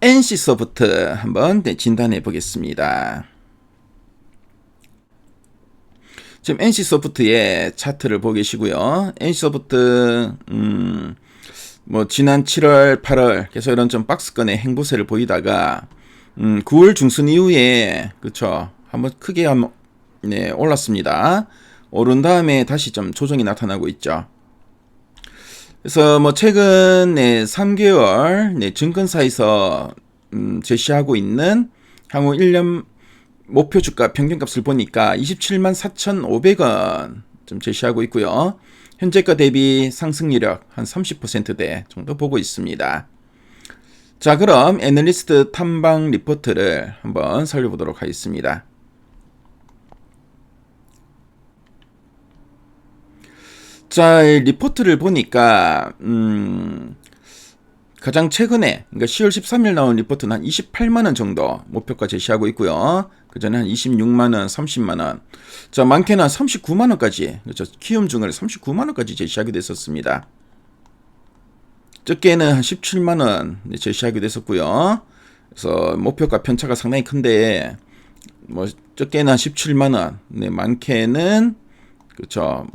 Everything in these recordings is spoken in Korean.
NC소프트 한번 진단해 보겠습니다. 지금 NC소프트의 차트를 보고 계시고요. NC소프트 뭐 지난 7월, 8월 계속 이런 좀 박스권의 행보세를 보이다가 9월 중순 이후에 그쵸 한번 크게 올랐습니다. 오른 다음에 다시 좀 조정이 나타나고 있죠. 그래서 뭐 최근 3개월 증권사에서 제시하고 있는 향후 1년 목표 주가 평균값을 보니까 27만 4,500원 좀 제시하고 있고요. 현재가 대비 상승률력 한 30%대 정도 보고 있습니다. 자, 그럼 애널리스트 탐방 리포트를 한번 살펴보도록 하겠습니다. 자, 리포트를 보니까 가장 최근에 그러니까 10월 13일 나온 리포트는 한 28만원 정도 목표가 제시하고 있고요. 그 전에 한 26만원, 30만원, 자 많게는 한 39만원까지, 그렇죠, 키움 중을 39만원까지 제시하기도 했었습니다. 적게는 한 17만원 제시하기도 했었고요. 그래서 목표가 편차가 상당히 큰데 뭐 적게는 한 17만원, 많게는 그렇죠,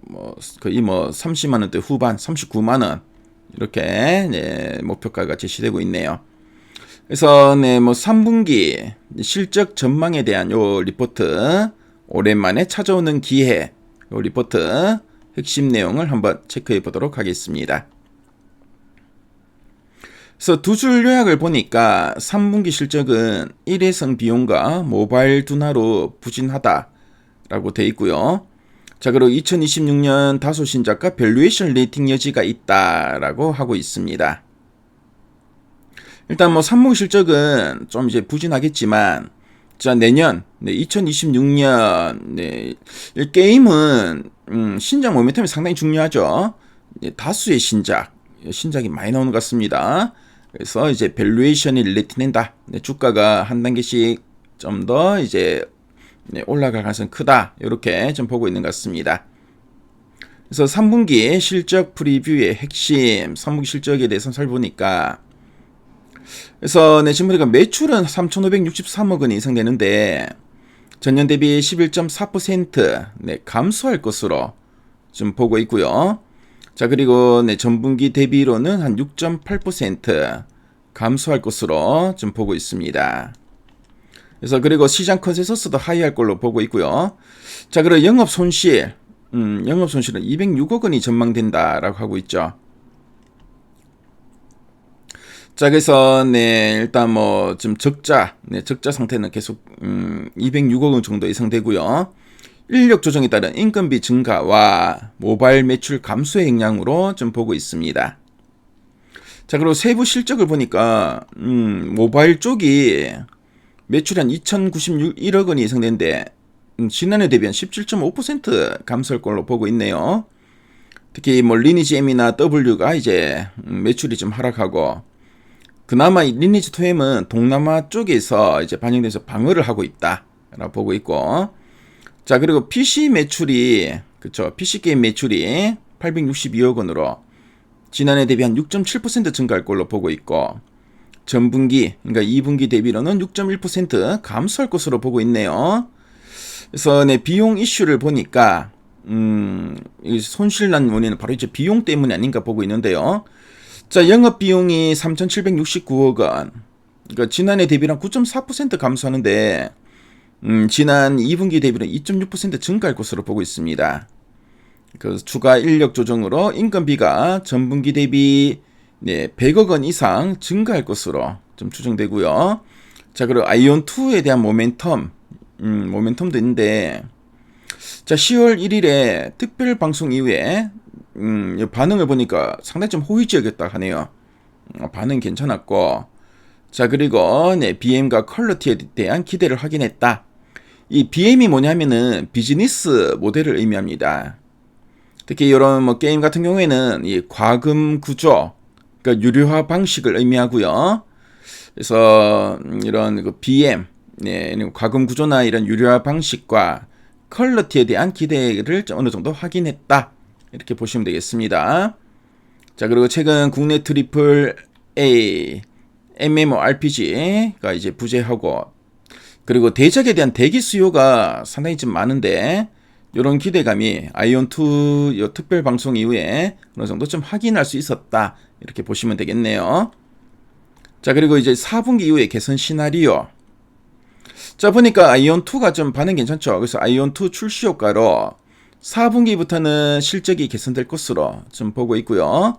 뭐 거의 뭐 30만원대 후반, 39만원 이렇게 목표가가 제시되고 있네요. 그래서 뭐 3분기 실적 전망에 대한 요 리포트, 오랜만에 찾아오는 기회 요 리포트 핵심 내용을 한번 체크해 보도록 하겠습니다. 그래서 두 줄 요약을 보니까 3분기 실적은 일회성 비용과 모바일 둔화로 부진하다라고 되어 있고요. 자, 그리고 2026년 다소 신작가 밸류에이션 레이팅 여지가 있다라고 하고 있습니다. 일단 뭐 3분기 실적은 좀 이제 부진하겠지만, 자, 내년 2026년 이 게임은 신작 모멘텀이 상당히 중요하죠. 다수의 신작이 많이 나오는 것 같습니다. 그래서 이제 밸류에이션이 릴레이트된다. 주가가 한 단계씩 좀 더 이제 올라갈 가능성이 크다. 이렇게 좀 보고 있는 것 같습니다. 그래서 3분기 실적 프리뷰의 핵심 3분기 실적에 대해서 살펴보니까, 그래서 지금 보니까 매출은 3,563억 원이 예상되는데 전년 대비 11.4% 감소할 것으로 좀 보고 있고요. 자, 그리고 전분기 대비로는 한 6.8% 감소할 것으로 좀 보고 있습니다. 그래서 그리고 시장 컨센서스도 하이할 걸로 보고 있고요. 자, 그리고 영업 손실은 206억 원이 전망된다라고 하고 있죠. 자, 그래서 일단 뭐 좀 적자 상태는 계속 206억 원 정도 예상되고요. 인력 조정에 따른 인건비 증가와 모바일 매출 감소의 영향으로 좀 보고 있습니다. 자, 그리고 세부 실적을 보니까 모바일 쪽이 매출이 한 2,091억 원이 예상되는데 지난해 대비 한 17.5% 감소할 걸로 보고 있네요. 특히 뭐 리니지 M이나 W가 이제 매출이 좀 하락하고, 그나마 리니지 2M은 동남아 쪽에서 이제 반영돼서 방어를 하고 있다라고 보고 있고, 자, 그리고 PC 매출이, 그쵸, PC 게임 매출이 862억 원으로 지난해 대비 한 6.7% 증가할 걸로 보고 있고, 전분기, 그러니까 2분기 대비로는 6.1% 감소할 것으로 보고 있네요. 그래서 비용 이슈를 보니까 손실 난 원인은 바로 이제 비용 때문이 아닌가 보고 있는데요. 자, 영업 비용이 3,769억 원. 그러니까 지난해 대비랑 9.4% 감소하는데 지난 2분기 대비는 2.6% 증가할 것으로 보고 있습니다. 그 추가 인력 조정으로 인건비가 전분기 대비 100억 원 이상 증가할 것으로 좀 추정되고요. 자, 그리고 아이온2에 대한 모멘텀도 있는데, 자, 10월 1일에 특별 방송 이후에 반응을 보니까 상당히 좀 호의적이었다 하네요. 반응 괜찮았고, 자, 그리고 BM과 퀄리티에 대한 기대를 확인했다. 이 BM이 뭐냐면은 비즈니스 모델을 의미합니다. 특히 이런 뭐 게임 같은 경우에는 이 과금 구조, 그러니까 유료화 방식을 의미하고요. 그래서 이런 그 BM, 과금 구조나 이런 유료화 방식과 퀄리티에 대한 기대를 어느 정도 확인했다. 이렇게 보시면 되겠습니다. 자, 그리고 최근 국내 트리플 A MMORPG가 이제 부재하고, 그리고 대작에 대한 대기 수요가 상당히 좀 많은데, 이런 기대감이 아이온2 특별 방송 이후에 어느 정도 좀 확인할 수 있었다, 이렇게 보시면 되겠네요. 자, 그리고 이제 4분기 이후에 개선 시나리오. 자, 보니까 아이온2가 좀 반응 괜찮죠. 그래서 아이온2 출시 효과로 4분기부터는 실적이 개선될 것으로 좀 보고 있고요.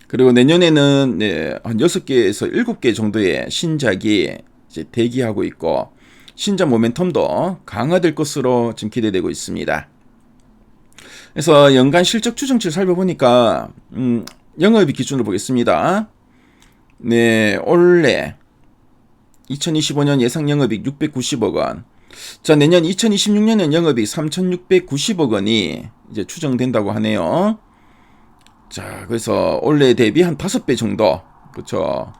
그리고 내년에는 한 6개에서 7개 정도의 신작이 이제 대기하고 있고, 신작 모멘텀도 강화될 것으로 지금 기대되고 있습니다. 그래서 연간 실적 추정치를 살펴보니까 영업이익 기준으로 보겠습니다. 네, 올해 2025년 예상 영업이익 690억 원. 자, 내년 2026년엔 영업이익 3,690억 원이 이제 추정된다고 하네요. 자, 그래서 올해 대비 한 5배 정도, 그쵸,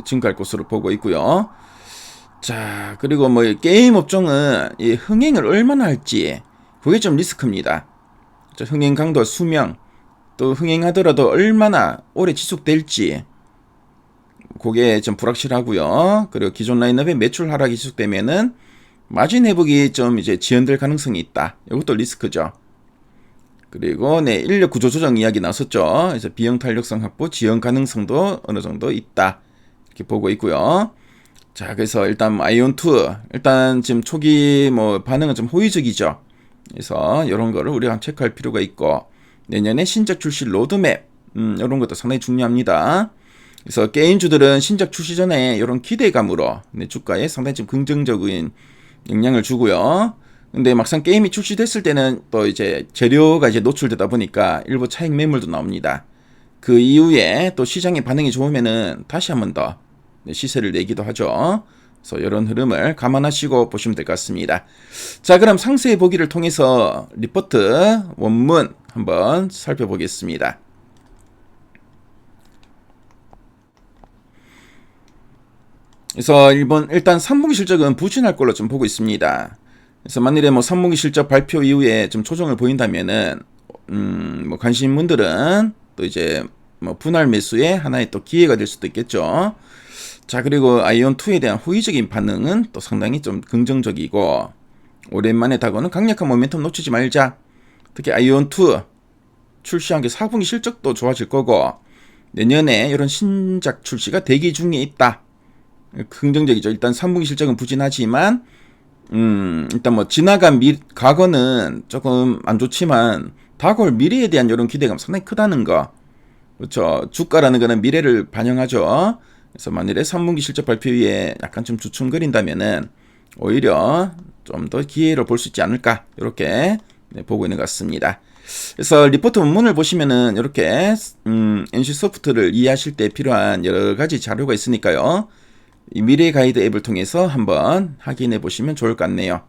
증가할 것으로 보고 있고요. 자, 그리고 뭐 게임 업종은 이 흥행을 얼마나 할지, 그게 좀 리스크입니다. 흥행 강도, 수명, 또 흥행하더라도 얼마나 오래 지속될지, 그게 좀 불확실하고요. 그리고 기존 라인업의 매출 하락이 지속되면은 마진 회복이 좀 이제 지연될 가능성이 있다. 이것도 리스크죠. 그리고 인력 구조 조정 이야기 나왔었죠. 그래서 비용 탄력성 확보, 지연 가능성도 어느 정도 있다, 이렇게 보고 있고요. 자, 그래서 일단 아이온2 일단 지금 초기 반응은 좀 호의적이죠. 그래서 이런 거를 우리가 체크할 필요가 있고, 내년에 신작 출시 로드맵, 이런 것도 상당히 중요합니다. 그래서 게임주들은 신작 출시 전에 이런 기대감으로 주가에 상당히 좀 긍정적인 영향을 주고요. 근데 막상 게임이 출시됐을 때는 또 이제 재료가 이제 노출되다 보니까 일부 차익 매물도 나옵니다. 그 이후에 또 시장의 반응이 좋으면은 다시 한 번 더 시세를 내기도 하죠. 그래서 이런 흐름을 감안하시고 보시면 될 것 같습니다. 자, 그럼 상세 보기를 통해서 리포트 원문 한번 살펴보겠습니다. 그래서 일단 3분기 실적은 부진할 걸로 좀 보고 있습니다. 그래서 만일에 3분기 실적 발표 이후에 좀 조정을 보인다면은 관심분들은 또 이제 분할 매수의 하나의 또 기회가 될 수도 있겠죠. 자, 그리고 아이온2에 대한 호의적인 반응은 또 상당히 좀 긍정적이고, 오랜만에 다가오는 강력한 모멘텀 놓치지 말자. 특히 아이온2 출시한 게 4분기 실적도 좋아질 거고, 내년에 이런 신작 출시가 대기 중에 있다. 긍정적이죠. 일단 3분기 실적은 부진하지만 일단 지나간 과거는 조금 안 좋지만 다가올 미래에 대한 이런 기대감 상당히 크다는 거. 그렇죠. 주가라는 거는 미래를 반영하죠. 그래서 만일에 3분기 실적 발표 후에 약간 좀 주춤거린다면은 오히려 좀 더 기회를 볼 수 있지 않을까, 이렇게 보고 있는 것 같습니다. 그래서 리포트 원문을 보시면은 이렇게 NC소프트를 이해하실 때 필요한 여러 가지 자료가 있으니까요. 이 미래 가이드 앱을 통해서 한번 확인해 보시면 좋을 것 같네요.